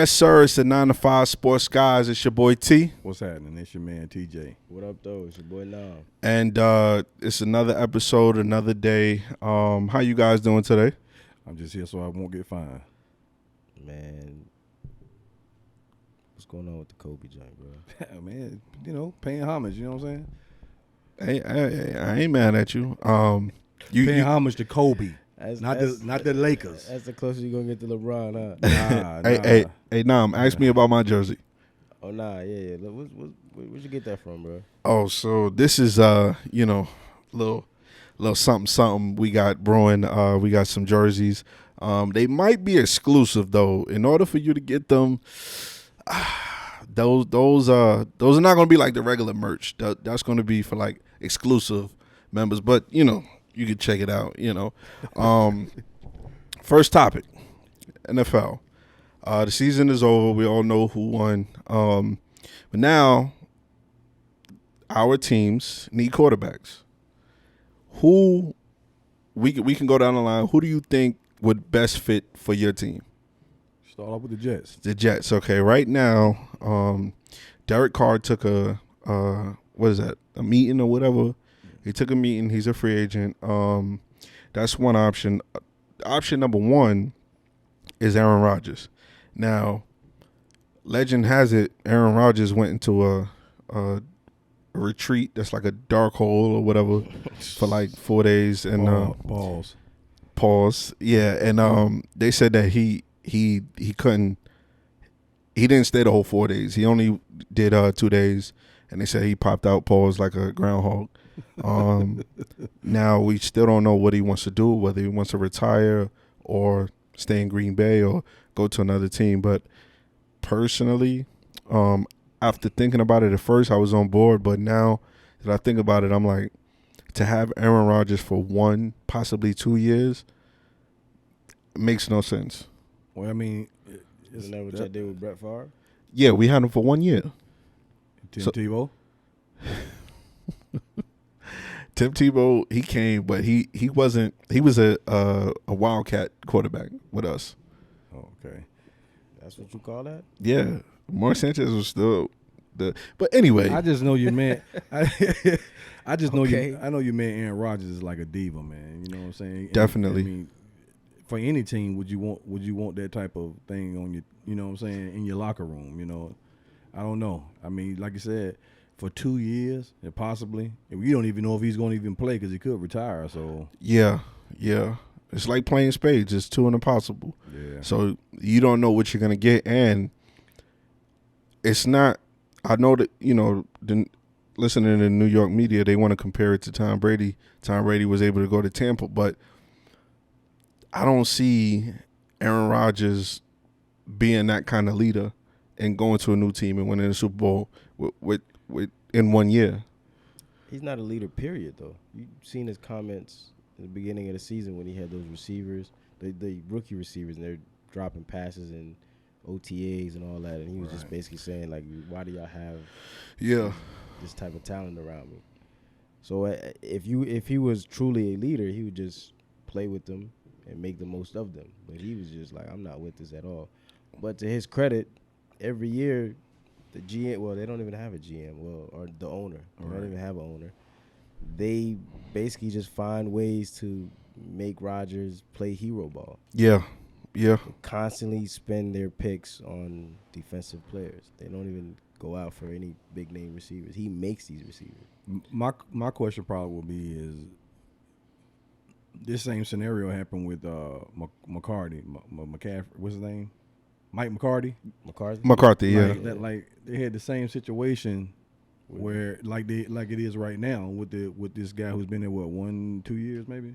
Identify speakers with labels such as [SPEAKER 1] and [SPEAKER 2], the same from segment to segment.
[SPEAKER 1] Yes, sir. It's the 9 to 5 Sports Guys. It's your boy T.
[SPEAKER 2] What's happening? It's your man TJ.
[SPEAKER 3] What up, though? It's your boy Nam.
[SPEAKER 1] And it's another episode, another day. How you guys doing today?
[SPEAKER 2] I'm just here so I won't get fined.
[SPEAKER 3] Man, what's going on with the Kobe joint, bro?
[SPEAKER 2] Man, paying homage. You know what I'm saying?
[SPEAKER 1] Hey, I ain't mad at you.
[SPEAKER 2] Paying homage to Kobe,
[SPEAKER 3] That's,
[SPEAKER 2] not the Lakers.
[SPEAKER 3] That's the closest you're going to get to LeBron, huh?
[SPEAKER 2] Nah.
[SPEAKER 1] Hey, Nam, ask me about my jersey.
[SPEAKER 3] Oh, nah, yeah. Where'd you get that from, bro?
[SPEAKER 1] Oh, so this is little something we got brewing. We got some jerseys. They might be exclusive though. In order for you to get them, those are not gonna be like the regular merch. That's gonna be for like exclusive members. But you can check it out. First topic, NFL. The season is over. We all know who won. But now our teams need quarterbacks. Who we can go down the line. Who do you think would best fit for your team?
[SPEAKER 2] Start off with the Jets.
[SPEAKER 1] The Jets. Okay, right now, Derek Carr took a meeting or whatever. He took a meeting. He's a free agent. That's one option. Option number one is Aaron Rodgers. Now, legend has it, Aaron Rodgers went into a retreat that's like a dark hole or whatever for like 4 days and pause. Yeah, and they said that he didn't stay the whole 4 days. He only did 2 days, and they said he popped out paused like a groundhog. Now we still don't know what he wants to do, whether he wants to retire or stay in Green Bay or go to another team. But personally, after thinking about it at first, I was on board. But now that I think about it, I'm like, to have Aaron Rodgers for 1, possibly 2 years, it makes no sense.
[SPEAKER 2] Well, I mean,
[SPEAKER 3] Isn't that what y'all did with Brett Favre?
[SPEAKER 1] Yeah, we had him for 1 year.
[SPEAKER 2] Tim Tebow.
[SPEAKER 1] Tim Tebow, he came, but he wasn't. He was a wildcat quarterback with us.
[SPEAKER 2] Oh, okay.
[SPEAKER 3] That's what you call that?
[SPEAKER 1] Yeah, Mark Sanchez was still the. But anyway,
[SPEAKER 2] I just know you meant. I just know
[SPEAKER 3] Okay.
[SPEAKER 2] you. I know you meant Aaron Rodgers is like a diva, man. You know what I'm saying?
[SPEAKER 1] Definitely.
[SPEAKER 2] I mean, for any team, would you want that type of thing on your? You know what I'm saying? In your locker room, I don't know. I mean, like you said, for 2 years and possibly, we don't even know if he's going to even play because he could retire. So
[SPEAKER 1] yeah, it's like playing spades. It's 2 and impossible.
[SPEAKER 2] yeah.
[SPEAKER 1] So you don't know what you're gonna get, and it's not. I know that listening to the New York media, they want to compare it to Tom Brady. Tom Brady was able to go to Tampa, but I don't see Aaron Rodgers being that kind of leader and going to a new team and winning the Super Bowl with in 1 year.
[SPEAKER 3] He's not a leader, period, though. You've seen his comments at the beginning of the season when he had those receivers, the rookie receivers, and they're dropping passes and OTAs and all that, and he was just basically saying, like, why do y'all have this type of talent around me? So if he was truly a leader, he would just play with them and make the most of them. But he was just like, I'm not with this at all. But to his credit, every year the GM, well, they don't even have a GM, or the owner. They don't even have an owner. They basically just find ways to make Rodgers play hero ball.
[SPEAKER 1] Yeah.
[SPEAKER 3] They constantly spend their picks on defensive players. They don't even go out for any big name receivers. He makes these receivers.
[SPEAKER 2] My question probably will be is this same scenario happened with McCarthy, McCaffrey. What's his name? Mike McCarthy.
[SPEAKER 1] McCarthy, yeah.
[SPEAKER 2] Like they had the same situation where like it is right now with this guy who's been there 1-2 years maybe.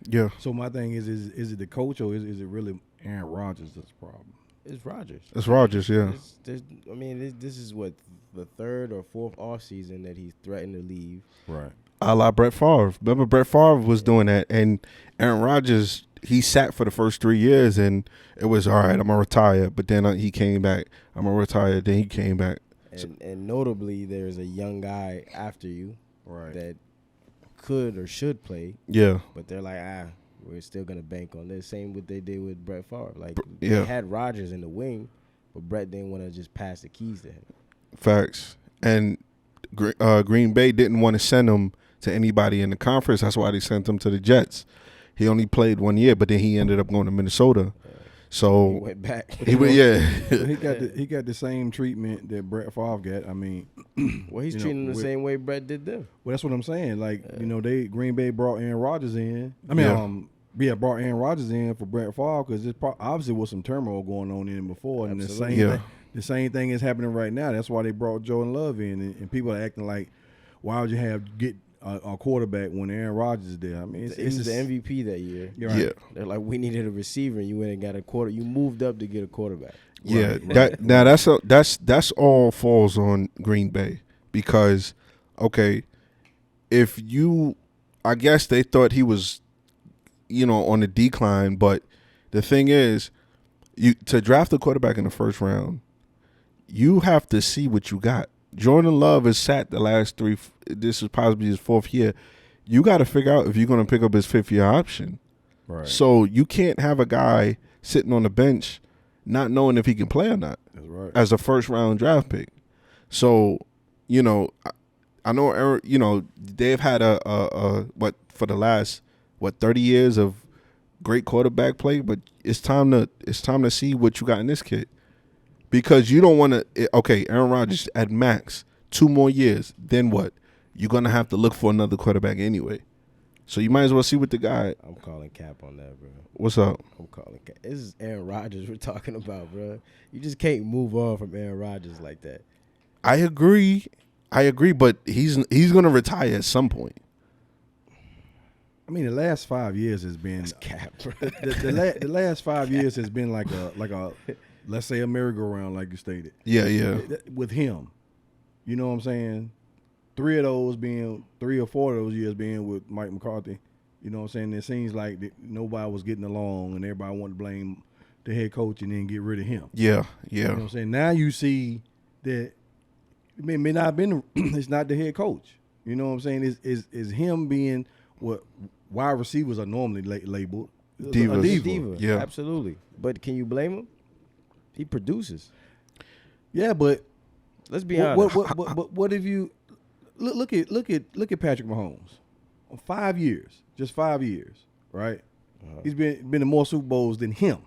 [SPEAKER 1] Yeah.
[SPEAKER 2] So my thing is it the coach or is it really Aaron Rodgers that's the problem?
[SPEAKER 3] It's Rodgers.
[SPEAKER 1] It's Rodgers, yeah.
[SPEAKER 3] This is what the 3rd or 4th offseason that he's threatened to leave.
[SPEAKER 2] Right.
[SPEAKER 1] A la Brett Favre. Remember, Brett Favre was doing that, and Aaron Rodgers, he sat for the first 3 years, and it was, all right, I'm going to retire. But then he came back. I'm going to retire. Then he came back.
[SPEAKER 3] And notably, there's a young guy after you that could or should play.
[SPEAKER 1] Yeah.
[SPEAKER 3] But they're like, we're still going to bank on this. Same what they did with Brett Favre. Like,
[SPEAKER 1] yeah.
[SPEAKER 3] They had Rodgers in the wing, but Brett didn't want to just pass the keys to him.
[SPEAKER 1] Facts. And Green Bay didn't want to send him to anybody in the conference. That's why they sent him to the Jets. He only played 1 year, but then he ended up going to Minnesota. So
[SPEAKER 3] He went back.
[SPEAKER 1] he
[SPEAKER 2] got the same treatment that Brett Favre got. I mean,
[SPEAKER 3] Well, he's treating him the same way Brett did them.
[SPEAKER 2] well, that's what I'm saying. Like, Green Bay brought Aaron Rodgers in. Brought Aaron Rodgers in for Brett Favre because obviously was some turmoil going on in him before, and the same thing is happening right now. That's why they brought Jordan Love in, and people are acting like, why would you get a quarterback when Aaron Rodgers is there? I mean,
[SPEAKER 3] He was the MVP that year.
[SPEAKER 2] You're right.
[SPEAKER 1] Yeah.
[SPEAKER 3] They're like, we needed a receiver, and you went and got a quarter. You moved up to get a quarterback.
[SPEAKER 1] Yeah, that's all falls on Green Bay because, okay, I guess they thought he was, on the decline, but the thing is, to draft a quarterback in the first round, you have to see what you got. Jordan Love has sat the last 3. This is possibly his 4th year. You got to figure out if you're going to pick up his 5th-year option.
[SPEAKER 2] Right.
[SPEAKER 1] So you can't have a guy sitting on the bench not knowing if he can play or not.
[SPEAKER 2] That's right.
[SPEAKER 1] As a first-round draft pick. So, I know, they've had for the last 30 years of great quarterback play, but it's time to see what you got in this kid. Because you don't want to, Aaron Rodgers at max 2 more years, then what? You're going to have to look for another quarterback anyway. So you might as well see what the guy.
[SPEAKER 3] I'm calling cap on that, bro.
[SPEAKER 1] What's up?
[SPEAKER 3] I'm calling cap. This is Aaron Rodgers we're talking about, bro. You just can't move on from Aaron Rodgers like that.
[SPEAKER 1] I agree, but he's going to retire at some point.
[SPEAKER 2] I mean, the last 5 years has been
[SPEAKER 3] cap, bro.
[SPEAKER 2] The last 5 years has been like a let's say a merry-go-round, like you stated.
[SPEAKER 1] Yeah.
[SPEAKER 2] With him, you know what I'm saying? 3 or 4 of those years being with Mike McCarthy. You know what I'm saying? It seems like nobody was getting along, and everybody wanted to blame the head coach and then get rid of him.
[SPEAKER 1] Yeah.
[SPEAKER 2] You know what I'm saying? Now you see that it may not have been. It's not the head coach. You know what I'm saying? Is him being what wide receivers are normally labeled.
[SPEAKER 1] Divas.
[SPEAKER 2] A diva.
[SPEAKER 1] Yeah.
[SPEAKER 3] Absolutely. But can you blame him? He produces.
[SPEAKER 2] Yeah, but
[SPEAKER 3] Let's be honest.
[SPEAKER 2] what if you look at Patrick Mahomes? 5 years, just 5 years, right? He's been in more Super Bowls than him.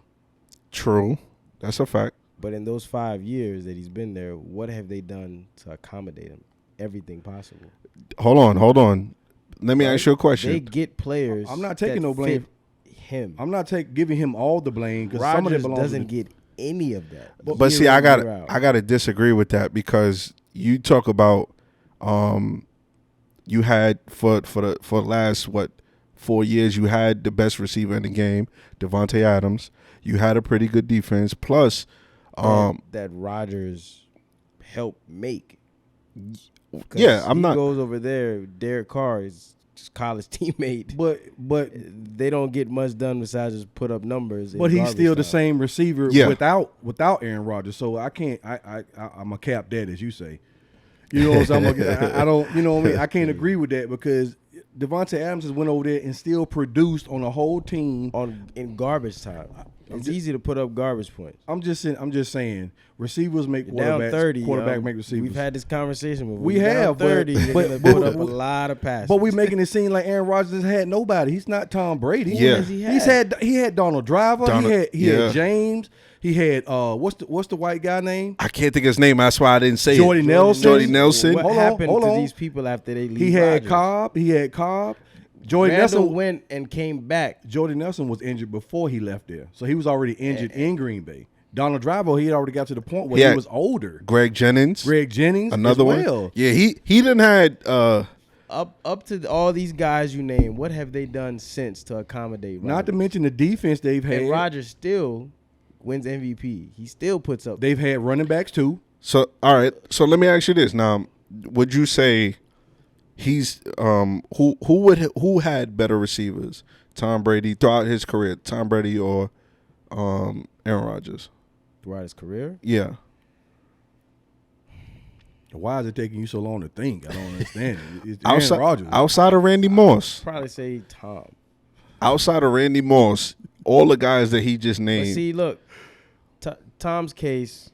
[SPEAKER 1] True. That's a fact.
[SPEAKER 3] But in those 5 years that he's been there, what have they done to accommodate him? Everything possible.
[SPEAKER 1] Hold on. Let me ask you a question.
[SPEAKER 3] They get players.
[SPEAKER 2] I'm not taking no blame.
[SPEAKER 3] Him.
[SPEAKER 2] I'm not giving him all the blame because some of it
[SPEAKER 3] Rodgers
[SPEAKER 2] belongs
[SPEAKER 3] doesn't
[SPEAKER 2] to
[SPEAKER 3] get any of that.
[SPEAKER 1] But see, I gotta disagree with that because you talk about you had for the last 4 years you had the best receiver in the game, Devontae Adams. You had a pretty good defense. Plus,
[SPEAKER 3] that Rodgers helped make.
[SPEAKER 1] Yeah, I'm not.
[SPEAKER 3] He goes over there. Derek Carr is just college teammate.
[SPEAKER 2] But
[SPEAKER 3] they don't get much done besides just put up numbers.
[SPEAKER 2] But he's still the same receiver
[SPEAKER 1] Yeah.
[SPEAKER 2] without Aaron Rodgers. So I can't. I'm a cap that, as you say. You know what I'm saying? I don't. You know what I mean? I can't agree with that because Devontae Adams has went over there and still produced on a whole team
[SPEAKER 3] in garbage time. It's easy to put up garbage points.
[SPEAKER 2] I'm just saying receivers make
[SPEAKER 3] Down
[SPEAKER 2] quarterbacks.
[SPEAKER 3] 30.
[SPEAKER 2] Quarterback make receivers.
[SPEAKER 3] We've had this conversation before.
[SPEAKER 2] We have,
[SPEAKER 3] down 30.
[SPEAKER 2] but
[SPEAKER 3] You're gonna put up a lot of passes.
[SPEAKER 2] But we're making it seem like Aaron Rodgers has had nobody. He's not Tom Brady.
[SPEAKER 1] Yeah.
[SPEAKER 2] He had Donald Driver. He had James. He had what's the white guy name?
[SPEAKER 1] I can't think of his name. That's why I didn't say
[SPEAKER 2] Jordy
[SPEAKER 1] it.
[SPEAKER 2] Nelson.
[SPEAKER 1] Jordy Nelson.
[SPEAKER 3] What
[SPEAKER 2] Hold
[SPEAKER 3] happened
[SPEAKER 2] on.
[SPEAKER 3] to these people after they leave?
[SPEAKER 2] He had
[SPEAKER 3] Rodgers?
[SPEAKER 2] Cobb. Jordy
[SPEAKER 3] Randall
[SPEAKER 2] Nelson
[SPEAKER 3] went and came back.
[SPEAKER 2] Jordy Nelson was injured before he left there, so he was already injured in Green Bay. Donald Driver, he had already got to the point where he was older.
[SPEAKER 1] Greg Jennings,
[SPEAKER 2] as
[SPEAKER 1] another
[SPEAKER 2] well.
[SPEAKER 1] one. Yeah, he didn't had
[SPEAKER 3] up to all these guys you name. What have they done since to accommodate Rodgers?
[SPEAKER 2] Not to mention the defense they've had.
[SPEAKER 3] And Rodgers still wins MVP. He still puts up.
[SPEAKER 2] They've had running backs too.
[SPEAKER 1] So all right. So let me ask you this. Now, would you say he's who had better receivers? Tom Brady throughout his career, Tom Brady or Aaron Rodgers?
[SPEAKER 3] Throughout his career?
[SPEAKER 1] Yeah.
[SPEAKER 2] Why is it taking you so long to think? I don't understand it. It's Aaron Rodgers.
[SPEAKER 1] Outside of Randy Moss.
[SPEAKER 3] Probably say Tom.
[SPEAKER 1] Outside of Randy Moss, all the guys that he just named.
[SPEAKER 3] But see, look, Tom's case,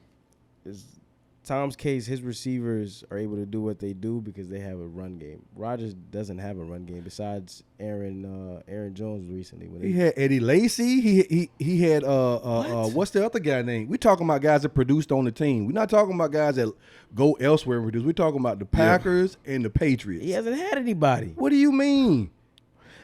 [SPEAKER 3] Tom's case, his receivers are able to do what they do because they have a run game. Rodgers doesn't have a run game besides Aaron Jones recently. When
[SPEAKER 2] he had Eddie Lacy. He had what's the other guy name? We're talking about guys that produced on the team. We're not talking about guys that go elsewhere and produce. We're talking about the Packers and the Patriots.
[SPEAKER 3] he hasn't had anybody.
[SPEAKER 2] What do you mean?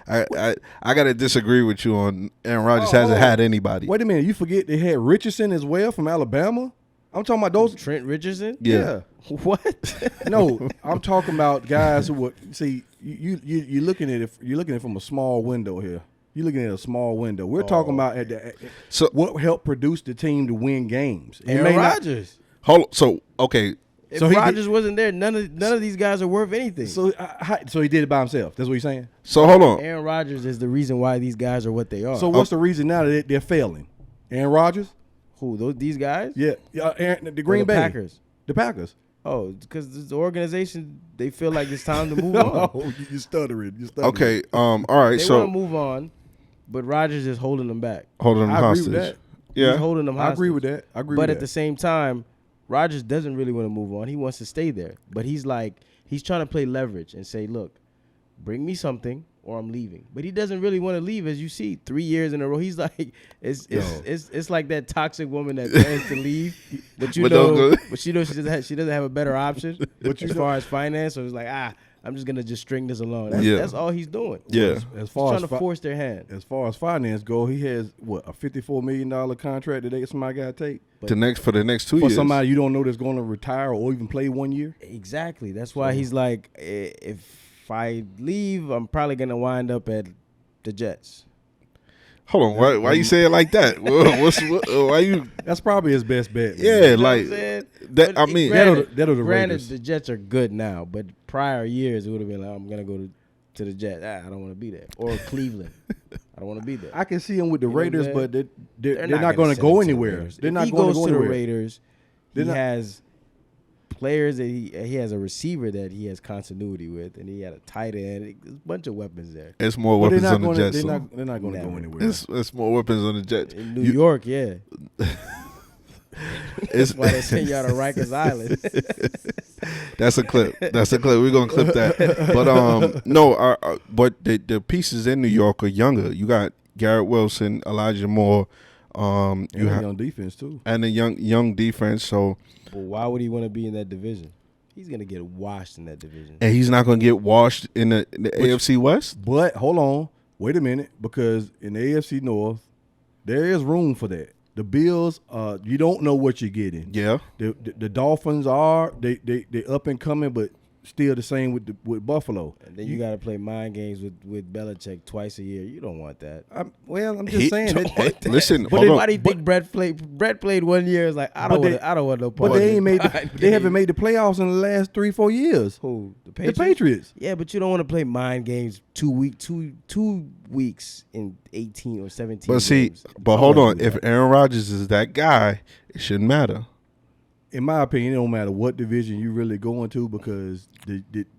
[SPEAKER 1] I gotta disagree with you on Aaron Rodgers hasn't had anybody.
[SPEAKER 2] Wait a minute, you forget they had Richardson as well from Alabama. I'm talking about those.
[SPEAKER 3] Trent Richardson?
[SPEAKER 1] Yeah.
[SPEAKER 3] What?
[SPEAKER 2] No, I'm talking about guys who would see you're looking at it. You're looking at it from a small window here. You're looking at a small window. We're talking about
[SPEAKER 1] So
[SPEAKER 2] what helped produce the team to win games.
[SPEAKER 3] Aaron Rodgers.
[SPEAKER 1] So okay.
[SPEAKER 3] If
[SPEAKER 2] So he
[SPEAKER 3] Rodgers wasn't there, none of these guys are worth anything.
[SPEAKER 2] So he did it by himself. That's what you're saying.
[SPEAKER 1] So hold on.
[SPEAKER 3] Aaron Rodgers is the reason why these guys are what they are.
[SPEAKER 2] So what's the reason now that they're failing? Aaron Rodgers?
[SPEAKER 3] who? These guys?
[SPEAKER 2] Yeah. Aaron, the Green
[SPEAKER 3] the
[SPEAKER 2] Bay
[SPEAKER 3] Packers.
[SPEAKER 2] The Packers.
[SPEAKER 3] Oh, because the organization, they feel like it's time to move on.
[SPEAKER 2] Oh, you're stuttering.
[SPEAKER 1] Okay. All right.
[SPEAKER 3] They
[SPEAKER 1] So
[SPEAKER 3] want to move on, but Rodgers is holding them back.
[SPEAKER 1] holding them
[SPEAKER 2] I agree
[SPEAKER 1] hostage.
[SPEAKER 2] with that.
[SPEAKER 1] Yeah.
[SPEAKER 3] He's holding them
[SPEAKER 2] I
[SPEAKER 3] hostage.
[SPEAKER 2] agree with that.
[SPEAKER 3] But at the same time, Rodgers doesn't really want to move on. He wants to stay there. But he's trying to play leverage and say, look, bring me something or I'm leaving. But he doesn't really want to leave, as you see, 3 years in a row. He's like, it's like that toxic woman that plans to leave, but she doesn't have a better option as far as finance. So it's like, I'm just gonna string this along. That's all he's doing.
[SPEAKER 1] Yeah.
[SPEAKER 2] As far
[SPEAKER 3] He's
[SPEAKER 2] as
[SPEAKER 3] trying to force their hand.
[SPEAKER 2] As far as finance go, he has a $54 million contract that somebody got to take
[SPEAKER 1] For the next 2
[SPEAKER 2] for
[SPEAKER 1] years.
[SPEAKER 2] somebody you don't know that's going to retire or even play 1 year.
[SPEAKER 3] Exactly. That's why he's like, if I leave, I'm probably gonna wind up at the Jets.
[SPEAKER 1] Hold on. Why you say it like that? Why you?
[SPEAKER 2] That's probably his best bet. Man.
[SPEAKER 1] Yeah,
[SPEAKER 3] You know
[SPEAKER 1] like
[SPEAKER 3] what I'm saying?
[SPEAKER 1] that.
[SPEAKER 3] But
[SPEAKER 1] I mean,
[SPEAKER 2] that'll the
[SPEAKER 3] Granted,
[SPEAKER 2] Raiders.
[SPEAKER 3] the Jets are good now, but prior years it would have been like, I'm gonna go to the Jets. I don't want to be there. Or Cleveland. I don't want to be there.
[SPEAKER 2] I can see him with the
[SPEAKER 3] You know what I'm
[SPEAKER 2] Raiders,
[SPEAKER 3] saying?
[SPEAKER 2] but they're
[SPEAKER 3] They're
[SPEAKER 2] not going to
[SPEAKER 3] send
[SPEAKER 2] go
[SPEAKER 3] him to the
[SPEAKER 2] anywhere.
[SPEAKER 3] Raiders.
[SPEAKER 2] They're
[SPEAKER 3] If
[SPEAKER 2] not
[SPEAKER 3] he
[SPEAKER 2] going to
[SPEAKER 3] goes
[SPEAKER 2] go
[SPEAKER 3] to the
[SPEAKER 2] anywhere.
[SPEAKER 3] Raiders.
[SPEAKER 2] They're
[SPEAKER 3] He
[SPEAKER 2] not-
[SPEAKER 3] has players that he has a receiver that he has continuity with, and he had a tight end. There's a bunch of weapons there.
[SPEAKER 1] it's more
[SPEAKER 2] But
[SPEAKER 1] weapons on the Jets.
[SPEAKER 2] They're
[SPEAKER 1] so
[SPEAKER 2] not going to go
[SPEAKER 3] Never.
[SPEAKER 2] anywhere.
[SPEAKER 1] it's more weapons on the Jets.
[SPEAKER 3] In New York, yeah.
[SPEAKER 1] It's
[SPEAKER 3] That's why they send y'all to Rikers Island.
[SPEAKER 1] That's a clip. We're gonna clip that. But no, but the pieces in New York are younger. You got Garrett Wilson, Elijah Moore. You have
[SPEAKER 2] on defense too.
[SPEAKER 1] and a young defense. So
[SPEAKER 3] But why would he want to be in that division? He's gonna get washed in that division.
[SPEAKER 1] and he's not gonna get washed in the AFC West.
[SPEAKER 2] But hold on, wait a minute, because in the AFC North, there is room for that. The Bills, you don't know what you're getting.
[SPEAKER 1] Yeah.
[SPEAKER 2] The Dolphins are they up and coming, but still the same with Buffalo.
[SPEAKER 3] And then you got to play mind games with Belichick twice a year. You don't want that.
[SPEAKER 2] I'm just saying.
[SPEAKER 1] Listen,
[SPEAKER 3] But
[SPEAKER 1] hold
[SPEAKER 3] then
[SPEAKER 1] on.
[SPEAKER 3] why do you think Brett played 1 year? It's like I don't want no part.
[SPEAKER 2] But they
[SPEAKER 3] of
[SPEAKER 2] ain't made
[SPEAKER 3] it.
[SPEAKER 2] they haven't made the playoffs in the last 3-4 years.
[SPEAKER 3] Who? The
[SPEAKER 2] The
[SPEAKER 3] Patriots?
[SPEAKER 2] Patriots.
[SPEAKER 3] Yeah, but you don't want to play mind games 2 weeks in 18 or 17
[SPEAKER 1] But see,
[SPEAKER 3] games.
[SPEAKER 1] but hold on. If Aaron Rodgers is that guy, it shouldn't matter.
[SPEAKER 2] In my opinion, it don't matter what division you really go into because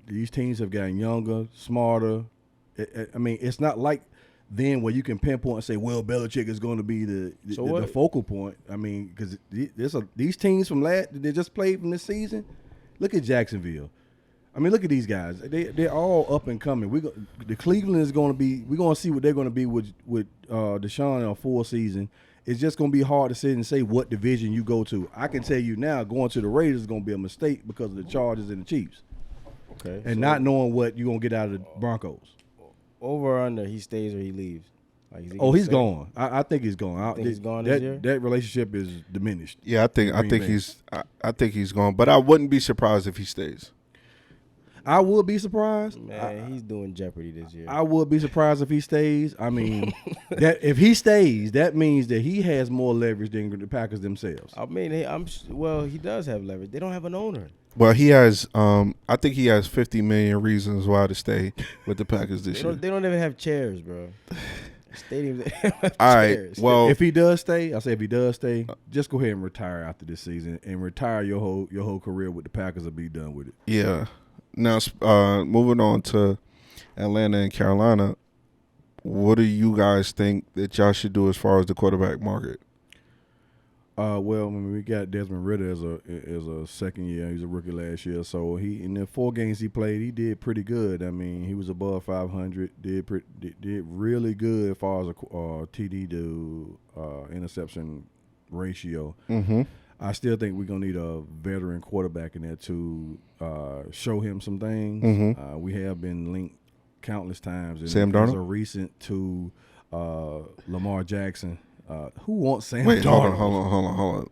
[SPEAKER 2] these teams have gotten younger, smarter. I mean, it's not like then where you can pinpoint and say, well, Belichick is going to be the focal point. I mean, because these teams from they just played from this season. Look at Jacksonville. I mean, look at these guys. They're all up and coming. The Cleveland is going to be. We're going to see what they're going to be with Deshaun in a full season. It's just going to be hard to sit and say what division you go to. I can tell you now, going to the Raiders is going to be a mistake because of the Chargers and the Chiefs.
[SPEAKER 3] Okay.
[SPEAKER 2] And not knowing what you're going to get out of the Broncos.
[SPEAKER 3] Over or under, he stays or he leaves. Like, is he
[SPEAKER 2] Oh,
[SPEAKER 3] gonna
[SPEAKER 2] he's
[SPEAKER 3] stay?
[SPEAKER 2] gone. I think he's gone. I
[SPEAKER 3] think he's gone this year?
[SPEAKER 2] That relationship is diminished.
[SPEAKER 1] Yeah, I think
[SPEAKER 2] Green Bay.
[SPEAKER 1] I think he's gone. But I wouldn't be surprised if he stays.
[SPEAKER 2] I would be surprised.
[SPEAKER 3] Man, he's doing Jeopardy this year.
[SPEAKER 2] I would be surprised if he stays. I mean, that if he stays, that means that he has more leverage than the Packers themselves.
[SPEAKER 3] I mean, he does have leverage. They don't have an owner.
[SPEAKER 1] Well, he has. I think he has 50 million reasons why to stay with the Packers this year.
[SPEAKER 3] They don't even have chairs, bro. Stadiums. They don't have
[SPEAKER 1] All right.
[SPEAKER 3] chairs.
[SPEAKER 1] Well,
[SPEAKER 2] If he does stay, just go ahead and retire after this season and retire your whole career with the Packers will be done with it.
[SPEAKER 1] yeah. Now, moving on to Atlanta and Carolina, what do you guys think that y'all should do as far as the quarterback market?
[SPEAKER 2] Well, I mean, we got Desmond Ritter as a second year. He was a rookie last year, so he in the 4 games he played, he did pretty good. I mean, he was above 500. Did really good as far as a TD to interception ratio.
[SPEAKER 1] Mm-hmm.
[SPEAKER 2] I still think we're gonna need a veteran quarterback in there to show him some things.
[SPEAKER 1] Mm-hmm.
[SPEAKER 2] We have been linked countless times. And
[SPEAKER 1] Sam
[SPEAKER 2] as
[SPEAKER 1] Darnold?
[SPEAKER 2] a recent to Lamar Jackson. Who wants Sam
[SPEAKER 1] Wait,
[SPEAKER 2] Darnold?
[SPEAKER 1] hold on.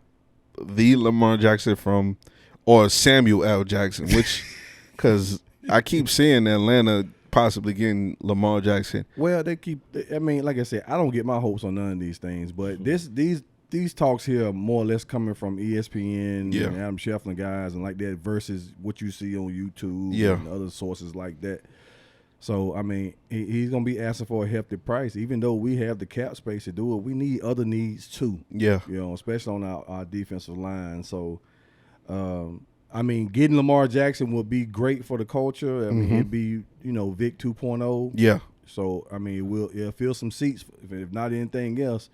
[SPEAKER 1] The Lamar Jackson or Samuel L. Jackson, which, because I keep seeing Atlanta possibly getting Lamar Jackson.
[SPEAKER 2] Well, I mean, like I said, I don't get my hopes on none of these things, but these talks here are more or less coming from ESPN
[SPEAKER 1] Yeah.
[SPEAKER 2] and Adam Schefter guys and like that versus what you see on YouTube and other sources like that. So, I mean, he's going to be asking for a hefty price. Even though we have the cap space to do it, we need other needs too.
[SPEAKER 1] Yeah.
[SPEAKER 2] You know, especially on our defensive line. So, I mean, getting Lamar Jackson would be great for the culture. I mean, it'd be, Vic 2.0.
[SPEAKER 1] Yeah.
[SPEAKER 2] So, I mean, it'll fill some seats, if not anything else.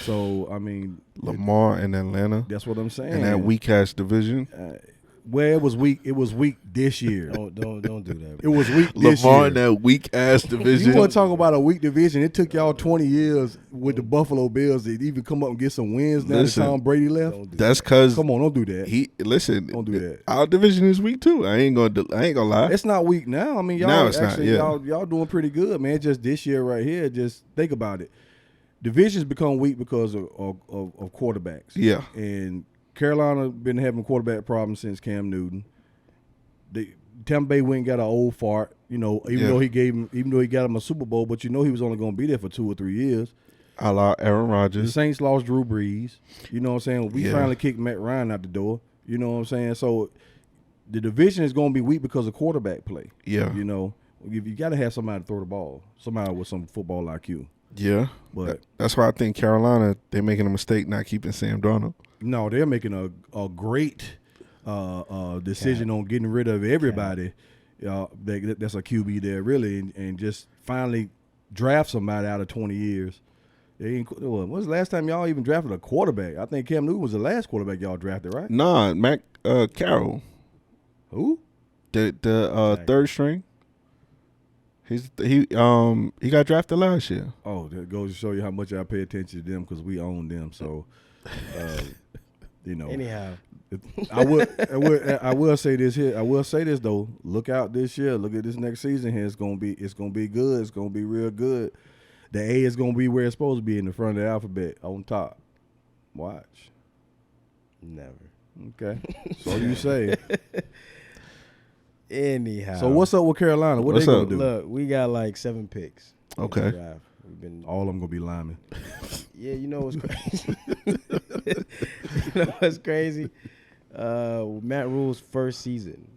[SPEAKER 2] So, I mean.
[SPEAKER 1] Lamar in Atlanta.
[SPEAKER 2] That's what I'm saying.
[SPEAKER 1] In that weak-ass division.
[SPEAKER 2] Well, it was weak. It was weak this year.
[SPEAKER 3] Don't do that.
[SPEAKER 2] It was weak this year.
[SPEAKER 1] Lamar in that weak-ass division.
[SPEAKER 2] You want to talk about a weak division? It took y'all 20 years with the Buffalo Bills to even come up and get some wins now that Tom Brady left.
[SPEAKER 1] That's because
[SPEAKER 2] come on, don't do that.
[SPEAKER 1] Don't
[SPEAKER 2] do that.
[SPEAKER 1] Our division is weak too. I ain't gonna lie.
[SPEAKER 2] It's not weak now. I mean, y'all
[SPEAKER 1] now it's
[SPEAKER 2] actually
[SPEAKER 1] not,
[SPEAKER 2] y'all doing pretty good, man. Just this year right here. Just think about it. Divisions become weak because of quarterbacks.
[SPEAKER 1] Yeah.
[SPEAKER 2] And Carolina been having quarterback problems since Cam Newton. Tampa Bay went and got an old fart, even though he got him a Super Bowl, but he was only going to be there for 2 or 3 years.
[SPEAKER 1] A la Aaron
[SPEAKER 2] The
[SPEAKER 1] Rodgers.
[SPEAKER 2] Saints lost Drew Brees. You know what I'm saying? We finally kicked Matt Ryan out the door. You know what I'm saying? So the division is going to be weak because of quarterback play.
[SPEAKER 1] Yeah.
[SPEAKER 2] You got to have somebody to throw the ball, somebody with some football IQ.
[SPEAKER 1] Yeah.
[SPEAKER 2] But
[SPEAKER 1] that's why I think Carolina, they're making a mistake not keeping Sam Darnold.
[SPEAKER 2] No, they're making a great decision on getting rid of everybody that's a QB there, really, and just finally draft somebody out of 20 years. When was the last time y'all even drafted a quarterback? I think Cam Newton was the last quarterback y'all drafted, right?
[SPEAKER 1] Nah, Mac Carroll.
[SPEAKER 2] Who?
[SPEAKER 1] The third string. He got drafted last year.
[SPEAKER 2] Oh, that goes to show you how much I pay attention to them because we own them. So,
[SPEAKER 3] Anyhow,
[SPEAKER 2] I will say this here. I will say this though. Look out this year. Look at this next season here. It's gonna be good. It's gonna be real good. The A is gonna be where it's supposed to be in the front of the alphabet on top. Watch.
[SPEAKER 3] never.
[SPEAKER 2] Okay. So you say.
[SPEAKER 3] Anyhow.
[SPEAKER 2] So what's up with Carolina? What
[SPEAKER 1] What's
[SPEAKER 2] they gonna
[SPEAKER 1] up?
[SPEAKER 2] do?
[SPEAKER 3] Look, we got like 7 picks.
[SPEAKER 1] Okay.
[SPEAKER 3] We've been
[SPEAKER 2] All of them gonna be linemen.
[SPEAKER 3] Yeah, you know what's crazy? You know what's crazy? Matt Rule's first season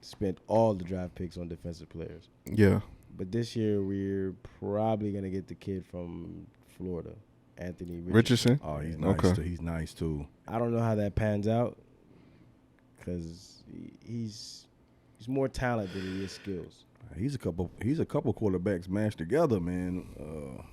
[SPEAKER 3] spent all the draft picks on defensive players.
[SPEAKER 1] Yeah.
[SPEAKER 3] But this year we're probably gonna get the kid from Florida, Anthony
[SPEAKER 1] Richardson.
[SPEAKER 2] Oh, he's nice.
[SPEAKER 1] Okay.
[SPEAKER 2] Too. He's nice too.
[SPEAKER 3] I don't know how that pans out because he's more talent than he is skills.
[SPEAKER 2] He's a couple quarterbacks mashed together, man.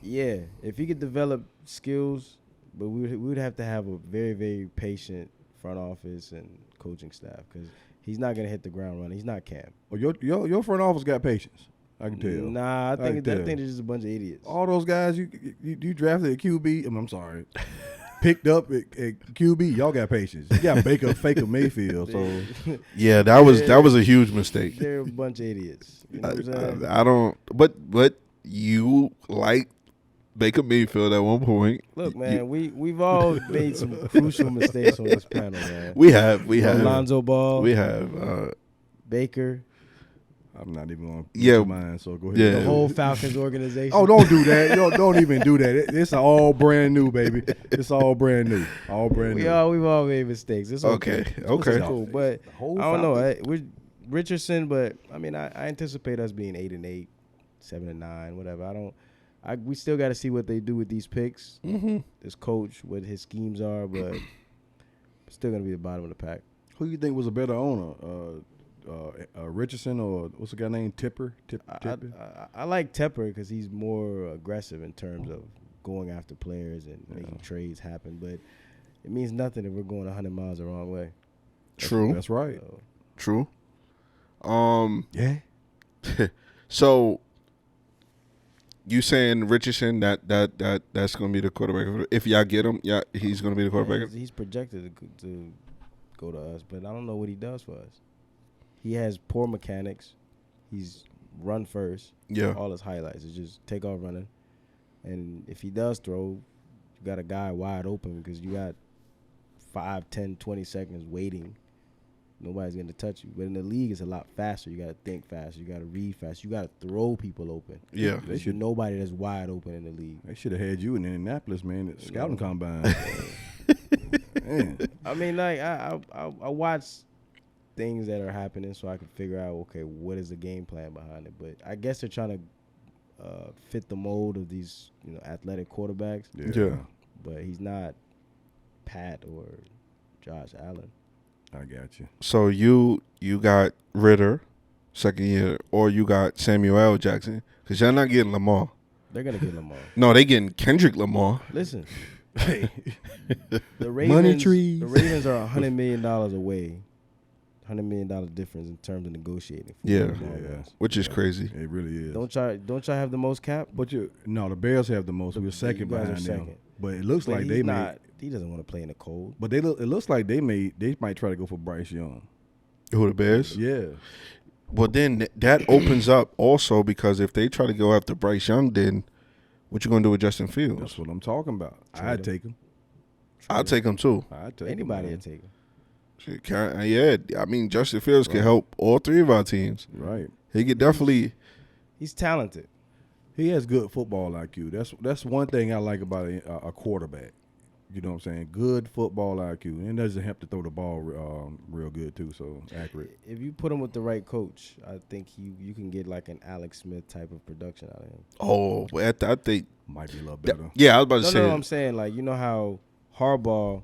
[SPEAKER 3] Yeah, if he could develop skills, but we would have to have a very, very patient front office and coaching staff because he's not gonna hit the ground running. He's not Cam.
[SPEAKER 2] Well, your front office got patience. I can tell.
[SPEAKER 3] Nah, I think
[SPEAKER 2] tell.
[SPEAKER 3] they're just a bunch of idiots.
[SPEAKER 2] All those guys you drafted at QB. I'm sorry, picked up at QB. Y'all got patience. You got Faker Mayfield. So
[SPEAKER 1] Yeah, that was a huge mistake.
[SPEAKER 3] They're a bunch of idiots. You know what I'm saying?
[SPEAKER 1] I don't. But you like Baker Mayfield at one point.
[SPEAKER 3] Look, man, we've all made some crucial mistakes on this panel, man.
[SPEAKER 1] We have
[SPEAKER 3] Alonzo Ball.
[SPEAKER 1] We have
[SPEAKER 3] Baker.
[SPEAKER 2] I'm not even going to
[SPEAKER 1] Yeah.
[SPEAKER 2] mine. So go ahead.
[SPEAKER 1] Yeah.
[SPEAKER 3] The whole Falcons organization.
[SPEAKER 2] Oh, don't do that. Don't even do that. It's all brand new, baby. It's all brand new. All brand new.
[SPEAKER 3] We've all made mistakes. It's okay.
[SPEAKER 1] Okay.
[SPEAKER 3] It's cool, but
[SPEAKER 2] The whole
[SPEAKER 3] I don't know.
[SPEAKER 2] Falcons.
[SPEAKER 3] We're Richardson, but I mean, I anticipate us being 8-8, 7-9, whatever. We still got to see what they do with these picks.
[SPEAKER 1] Mm-hmm.
[SPEAKER 3] This coach, what his schemes are, but still gonna be the bottom of the pack.
[SPEAKER 2] Who you think was a better owner? Richardson or what's the guy named Tipper?
[SPEAKER 3] I like Tepper because he's more aggressive in terms of going after players and making trades happen. But it means nothing if we're going 100 miles the wrong way.
[SPEAKER 1] True.
[SPEAKER 2] That's right.
[SPEAKER 3] So,
[SPEAKER 1] True.
[SPEAKER 2] Yeah.
[SPEAKER 1] So you saying Richardson that's gonna be the quarterback if y'all get him? Yeah, he's gonna be the quarterback.
[SPEAKER 3] he's projected to go to us, but I don't know what he does for us. He has poor mechanics. He's run first.
[SPEAKER 1] Yeah.
[SPEAKER 3] All his highlights is just take off running. And if he does throw, you got a guy wide open because you got 5, 10, 20 seconds waiting. Nobody's going to touch you. But in the league, it's a lot faster. You got to think fast. You got to read fast. You got to throw people open.
[SPEAKER 1] Yeah.
[SPEAKER 3] There's nobody that's wide open in the league.
[SPEAKER 2] They should have had you in Indianapolis, man, at scouting combine. Man.
[SPEAKER 3] I mean, like, I watch things that are happening so I can figure out, okay, what is the game plan behind it. But I guess they're trying to fit the mold of these, athletic quarterbacks.
[SPEAKER 1] Yeah.
[SPEAKER 3] But he's not Pat or Josh Allen.
[SPEAKER 2] I got you.
[SPEAKER 1] So you got Ritter, second year, or you got Samuel Jackson, because y'all not getting Lamar.
[SPEAKER 3] They're gonna get Lamar.
[SPEAKER 1] No, they getting Kendrick Lamar.
[SPEAKER 3] Listen,
[SPEAKER 2] Hey.
[SPEAKER 3] the Ravens.
[SPEAKER 2] Money trees.
[SPEAKER 3] The Ravens are $100 million away. $100 million difference in terms of negotiating. For
[SPEAKER 1] Yeah.
[SPEAKER 3] Lamar
[SPEAKER 2] Yeah.
[SPEAKER 3] Jackson.
[SPEAKER 1] Which is crazy.
[SPEAKER 2] It really is.
[SPEAKER 3] Don't y'all have the most cap?
[SPEAKER 2] But no, the Bears have the most. We're second
[SPEAKER 3] you guys are
[SPEAKER 2] behind them.
[SPEAKER 3] second.
[SPEAKER 2] But it looks
[SPEAKER 3] But
[SPEAKER 2] like
[SPEAKER 3] he's
[SPEAKER 2] they
[SPEAKER 3] not. He doesn't want to play in the cold.
[SPEAKER 2] But it looks like they might try to go for Bryce Young.
[SPEAKER 1] Who, the Bears?
[SPEAKER 2] Yeah.
[SPEAKER 1] Well, then that opens up also, because if they try to go after Bryce Young, then what you gonna do with Justin Fields?
[SPEAKER 2] That's what I'm talking about. I'd take him.
[SPEAKER 1] I'll take him too.
[SPEAKER 2] I'd take
[SPEAKER 3] Anybody
[SPEAKER 2] him.
[SPEAKER 3] will take him.
[SPEAKER 1] Shit, yeah, I mean Justin Fields can help all three of our teams.
[SPEAKER 2] Right.
[SPEAKER 1] He could definitely.
[SPEAKER 3] He's talented.
[SPEAKER 2] He has good football IQ. That's one thing I like about a quarterback. You know what I'm saying? Good football IQ. And doesn't have to throw the ball real good too, so accurate.
[SPEAKER 3] If you put him with the right coach, I think you can get like an Alex Smith type of production out of him.
[SPEAKER 1] Oh, I think.
[SPEAKER 2] Might be a little better.
[SPEAKER 1] Yeah, I was about to say.
[SPEAKER 3] No, I'm saying, like, you know how Harbaugh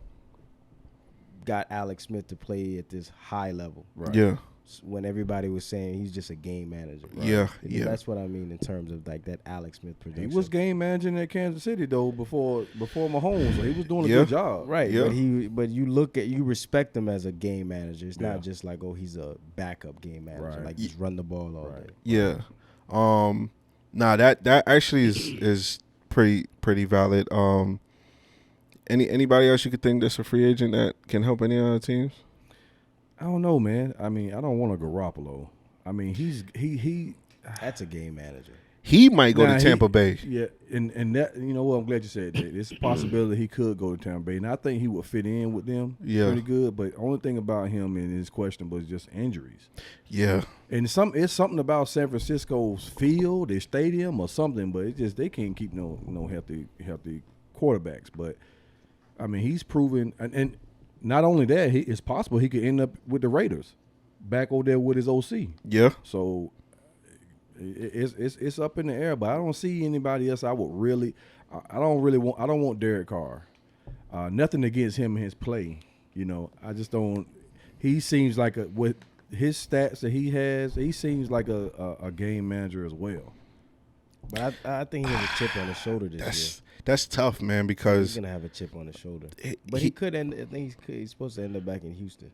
[SPEAKER 3] got Alex Smith to play at this high level,
[SPEAKER 2] Right.
[SPEAKER 1] Yeah,
[SPEAKER 3] when everybody was saying he's just a game manager. Right?
[SPEAKER 1] Yeah, yeah.
[SPEAKER 3] That's what I mean in terms of like that Alex Smith
[SPEAKER 2] He
[SPEAKER 3] production.
[SPEAKER 2] was game managing at Kansas City though before Mahomes, so he was doing a
[SPEAKER 1] Yeah.
[SPEAKER 2] good job.
[SPEAKER 3] right,
[SPEAKER 1] Yeah.
[SPEAKER 3] but you respect him as a game manager. It's
[SPEAKER 2] Yeah.
[SPEAKER 3] not just like, oh, he's a backup game manager,
[SPEAKER 2] Right.
[SPEAKER 3] like just run the ball all day.
[SPEAKER 1] yeah. Nah, that actually is pretty valid. Anybody else you could think that's a free agent that can help any other teams?
[SPEAKER 2] I don't know, man. I mean, I don't want a Garoppolo. I mean, he
[SPEAKER 3] That's a game manager.
[SPEAKER 1] He might go
[SPEAKER 2] Nah,
[SPEAKER 1] to Tampa Bay.
[SPEAKER 2] Yeah, and that, you know what, I'm glad you said that. It's a possibility he could go to Tampa Bay, and I think he would fit in with them pretty good. But the only thing about him and his question was just injuries.
[SPEAKER 1] Yeah,
[SPEAKER 2] And it's something about San Francisco's field, their stadium, or something. But it's just they can't keep no healthy quarterbacks. But I mean, he's proven, and not only that, it's possible he could end up with the Raiders, back over there with his OC.
[SPEAKER 1] yeah.
[SPEAKER 2] So it's up in the air, but I don't see anybody else. I don't want Derek Carr. Nothing against him and his play. I just don't. He seems like with his stats that he has, he seems like a game manager as well.
[SPEAKER 3] But I think he has a chip on his shoulder this year.
[SPEAKER 1] That's tough, man,
[SPEAKER 3] He's
[SPEAKER 1] because
[SPEAKER 3] gonna have a chip on his shoulder. But
[SPEAKER 1] he-
[SPEAKER 3] he could end. I think he's supposed to end up back in Houston.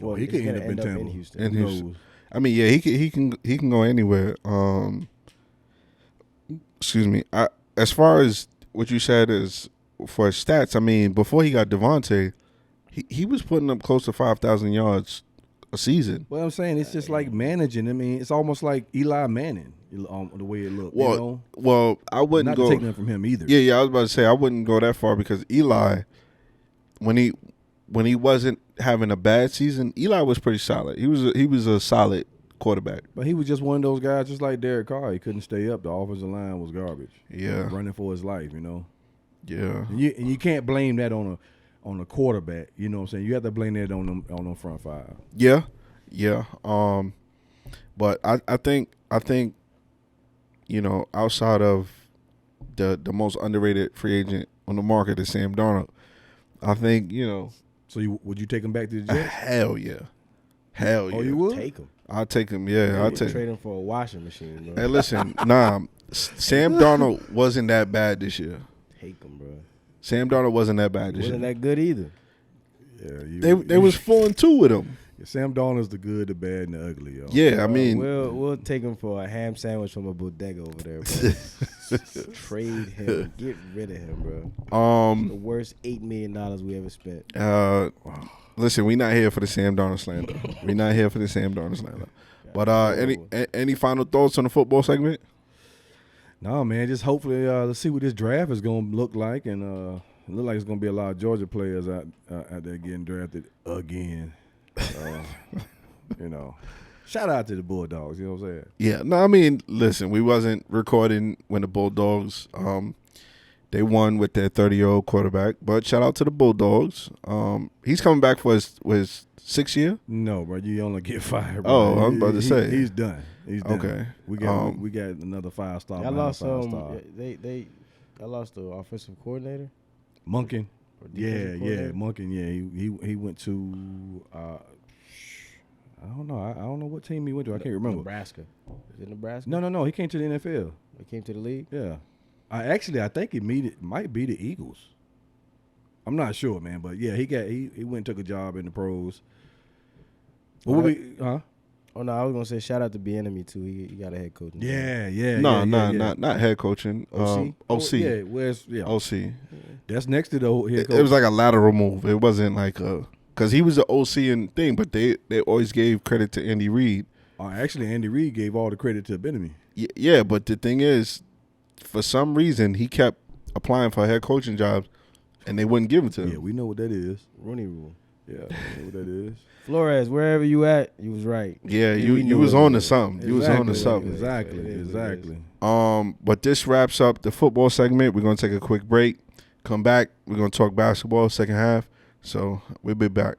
[SPEAKER 2] Well, he
[SPEAKER 3] he's
[SPEAKER 2] could
[SPEAKER 3] gonna
[SPEAKER 2] end up in Tampa.
[SPEAKER 3] Houston.
[SPEAKER 1] In
[SPEAKER 2] Who
[SPEAKER 1] Houston.
[SPEAKER 2] knows?
[SPEAKER 1] I mean, yeah, he can go anywhere. Excuse me. As far as what you said is for his stats, I mean, before he got Devontae, he was putting up close to 5,000 yards a season.
[SPEAKER 2] Well, I'm saying it's just like managing. I mean, it's almost like Eli Manning, the way it looked.
[SPEAKER 1] Well, I wouldn't
[SPEAKER 2] not
[SPEAKER 1] go.
[SPEAKER 2] to take nothing from him either.
[SPEAKER 1] Yeah, I was about to say I wouldn't go that far because Eli, when he wasn't having a bad season, Eli was pretty solid. He was a solid quarterback.
[SPEAKER 2] But he was just one of those guys, just like Derek Carr. He couldn't stay up. The offensive line was garbage.
[SPEAKER 1] Yeah.
[SPEAKER 2] Running for his life,
[SPEAKER 1] Yeah.
[SPEAKER 2] And you can't blame that on a quarterback. You know what I'm saying? You have to blame that on them front five.
[SPEAKER 1] Yeah. But I think outside of the most underrated free agent on the market is Sam Darnold. I think
[SPEAKER 2] So would you take him back to the Jets?
[SPEAKER 1] hell yeah. Oh,
[SPEAKER 2] you would?
[SPEAKER 3] Take him.
[SPEAKER 1] I'll take him. Yeah, I'll take.
[SPEAKER 3] Trade him for a washing machine, bro.
[SPEAKER 1] Hey, listen, Sam Darnold wasn't that bad this year.
[SPEAKER 3] Take him, bro.
[SPEAKER 1] Sam Darnold wasn't that bad this
[SPEAKER 3] Wasn't
[SPEAKER 1] year.
[SPEAKER 3] that good either.
[SPEAKER 1] They was 4-2 with him.
[SPEAKER 2] Sam Darnold's the good, the bad, and the ugly, yo.
[SPEAKER 1] Yeah, I mean,
[SPEAKER 3] we'll take him for a ham sandwich from a bodega over there, bro. Trade him, get rid of him, bro. The worst $8 million we ever spent.
[SPEAKER 1] Listen, we not here for the Sam Darnold slander. We not here for the Sam Darnold slander. But any final thoughts on the football segment?
[SPEAKER 2] No, man. Just hopefully let's see what this draft is going to look like, and it look like it's going to be a lot of Georgia players out there getting drafted again. You know, shout out to the Bulldogs. You know what I'm saying?
[SPEAKER 1] Yeah. No, I mean, listen, we wasn't recording when the Bulldogs they won with their 30-year-old quarterback. But shout out to the Bulldogs. He's coming back for his 6th year.
[SPEAKER 2] No, bro, you only get 5. Bro.
[SPEAKER 1] Oh, I'm about to say
[SPEAKER 2] he's done. He's done.
[SPEAKER 1] Okay.
[SPEAKER 2] We got another 5-star.
[SPEAKER 3] I lost they lost the offensive coordinator.
[SPEAKER 2] Munkin. Yeah,
[SPEAKER 3] coordinator?
[SPEAKER 2] Munkin. Yeah, he went to. I don't know. I don't know what team he went to. I can't remember.
[SPEAKER 3] Nebraska. Is it Nebraska?
[SPEAKER 2] No. He came to the NFL.
[SPEAKER 3] He came to the league.
[SPEAKER 2] Yeah. I think it might be the Eagles. I'm not sure, man, but yeah, he went and took a job in the pros. What would we? Huh?
[SPEAKER 3] Oh no, I was gonna say shout out to Bieniemy too. He got a head coach.
[SPEAKER 2] Yeah.
[SPEAKER 1] Not head coaching.
[SPEAKER 3] OC?
[SPEAKER 1] OC. OC.
[SPEAKER 2] That's next to the head coach.
[SPEAKER 1] It was like a lateral move. It wasn't like because he was the OC and thing, but they always gave credit to Andy Reid.
[SPEAKER 2] Actually, Andy Reid gave all the credit to Bieniemy.
[SPEAKER 1] Yeah, but the thing is, for some reason, he kept applying for head coaching jobs, and they wouldn't give it to him.
[SPEAKER 2] Yeah, we know what that is.
[SPEAKER 3] Rooney Rule.
[SPEAKER 2] Yeah, we know what that is.
[SPEAKER 3] Flores, wherever you at, you was right.
[SPEAKER 1] Yeah, you was on to something.
[SPEAKER 2] Exactly,
[SPEAKER 1] You was on to something.
[SPEAKER 2] Exactly.
[SPEAKER 1] But this wraps up the football segment. We're gonna take a quick break. Come back. We're gonna talk basketball second half. So we'll be back.